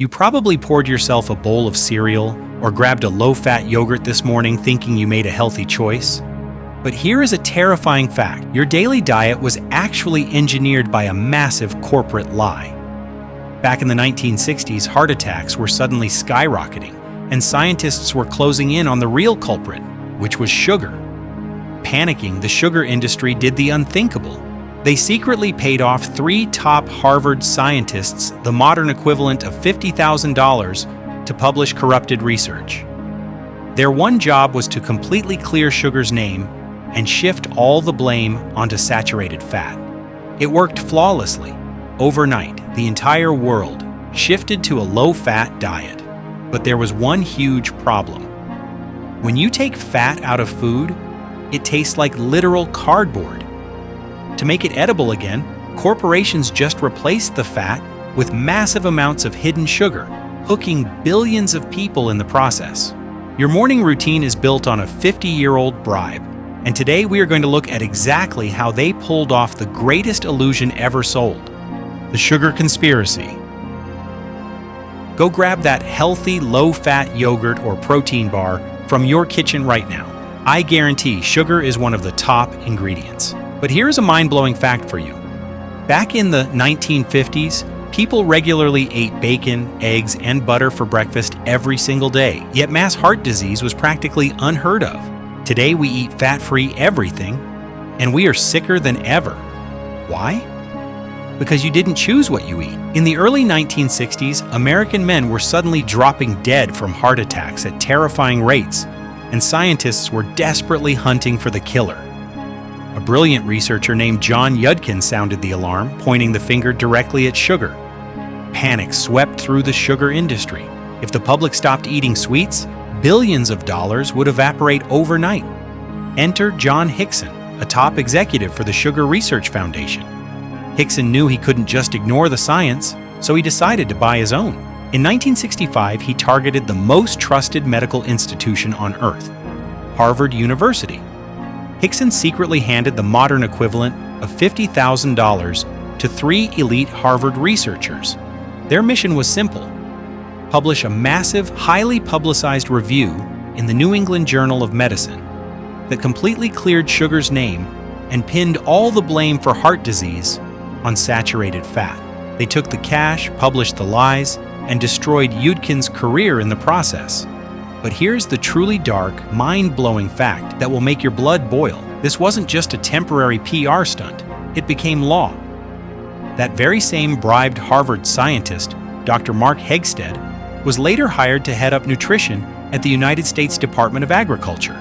You probably poured yourself a bowl of cereal or grabbed a low-fat yogurt this morning thinking you made a healthy choice. But here is a terrifying fact. Your daily diet was actually engineered by a massive corporate lie. Back in the 1960s, heart attacks were suddenly skyrocketing, and scientists were closing in on the real culprit, which was sugar. Panicking, the sugar industry did the unthinkable. They secretly paid off 3 top Harvard scientists the modern equivalent of $50,000 to publish corrupted research. Their one job was to completely clear sugar's name and shift all the blame onto saturated fat. It worked flawlessly. Overnight, the entire world shifted to a low-fat diet. But there was one huge problem. When you take fat out of food, it tastes like literal cardboard. To make it edible again, corporations just replaced the fat with massive amounts of hidden sugar, hooking billions of people in the process. Your morning routine is built on a 50-year-old bribe, and today we are going to look at exactly how they pulled off the greatest illusion ever sold: the sugar conspiracy. Go grab that healthy, low-fat yogurt or protein bar from your kitchen right now. I guarantee sugar is one of the top ingredients. But here's a mind-blowing fact for you. Back in the 1950s, people regularly ate bacon, eggs, and butter for breakfast every single day, yet mass heart disease was practically unheard of. Today we eat fat-free everything, and we are sicker than ever. Why? Because you didn't choose what you eat. In the early 1960s, American men were suddenly dropping dead from heart attacks at terrifying rates, and scientists were desperately hunting for the killer. A brilliant researcher named John Yudkin sounded the alarm, pointing the finger directly at sugar. Panic swept through the sugar industry. If the public stopped eating sweets, billions of dollars would evaporate overnight. Enter John Hickson, a top executive for the Sugar Research Foundation. Hickson knew he couldn't just ignore the science, so he decided to buy his own. In 1965, he targeted the most trusted medical institution on Earth, Harvard University. Hickson secretly handed the modern equivalent of $50,000 to 3 elite Harvard researchers. Their mission was simple: publish a massive, highly publicized review in the New England Journal of Medicine that completely cleared sugar's name and pinned all the blame for heart disease on saturated fat. They took the cash, published the lies, and destroyed Yudkin's career in the process. But here's the truly dark, mind-blowing fact that will make your blood boil. This wasn't just a temporary PR stunt. It became law. That very same bribed Harvard scientist, Dr. Mark Hegsted, was later hired to head up nutrition at the United States Department of Agriculture.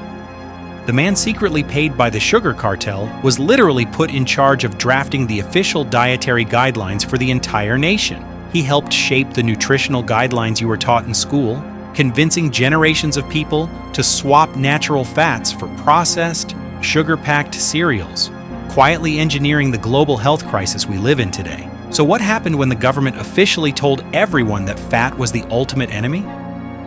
The man secretly paid by the sugar cartel was literally put in charge of drafting the official dietary guidelines for the entire nation. He helped shape the nutritional guidelines you were taught in school, convincing generations of people to swap natural fats for processed, sugar-packed cereals, quietly engineering the global health crisis we live in today. So what happened when the government officially told everyone that fat was the ultimate enemy?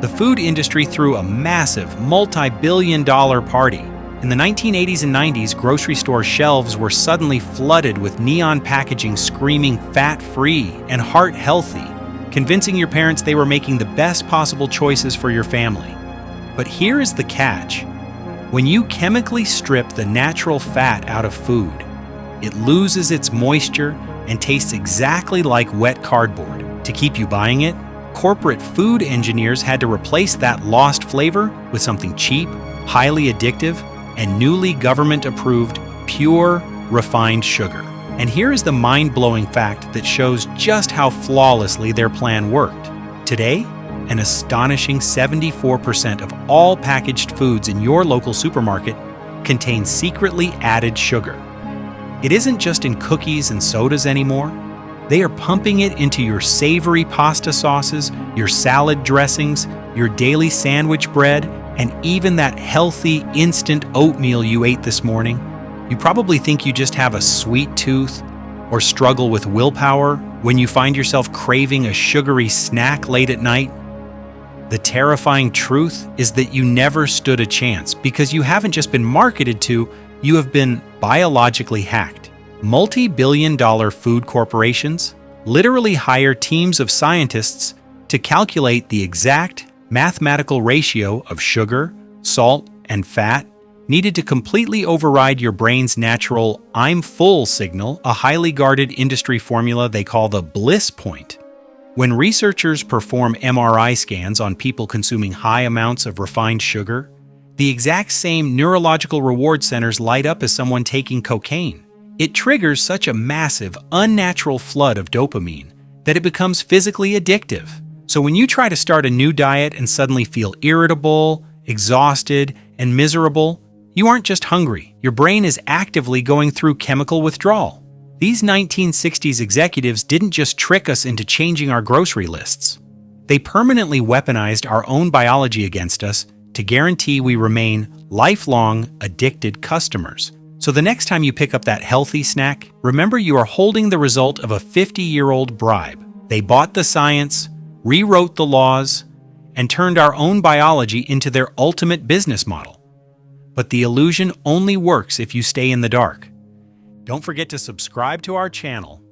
The food industry threw a massive, multi-billion-dollar party. In the 1980s and 90s, grocery store shelves were suddenly flooded with neon packaging screaming fat-free and heart-healthy, convincing your parents they were making the best possible choices for your family. But here is the catch. When you chemically strip the natural fat out of food, it loses its moisture and tastes exactly like wet cardboard. To keep you buying it, corporate food engineers had to replace that lost flavor with something cheap, highly addictive, and newly government-approved, pure, refined sugar. And here is the mind-blowing fact that shows just how flawlessly their plan worked. Today, an astonishing 74% of all packaged foods in your local supermarket contain secretly added sugar. It isn't just in cookies and sodas anymore. They are pumping it into your savory pasta sauces, your salad dressings, your daily sandwich bread, and even that healthy instant oatmeal you ate this morning. You probably think you just have a sweet tooth or struggle with willpower when you find yourself craving a sugary snack late at night. The terrifying truth is that you never stood a chance because you haven't just been marketed to, you have been biologically hacked. Multi-billion-dollar food corporations literally hire teams of scientists to calculate the exact mathematical ratio of sugar, salt, and fat needed to completely override your brain's natural "I'm full" signal, a highly guarded industry formula they call the bliss point. When researchers perform MRI scans on people consuming high amounts of refined sugar, the exact same neurological reward centers light up as someone taking cocaine. It triggers such a massive, unnatural flood of dopamine that it becomes physically addictive. So when you try to start a new diet and suddenly feel irritable, exhausted, and miserable, you aren't just hungry. Your brain is actively going through chemical withdrawal. These 1960s executives didn't just trick us into changing our grocery lists. They permanently weaponized our own biology against us to guarantee we remain lifelong addicted customers. So the next time you pick up that healthy snack, remember you are holding the result of a 50-year-old bribe. They bought the science, rewrote the laws, and turned our own biology into their ultimate business model. But the illusion only works if you stay in the dark. Don't forget to subscribe to our channel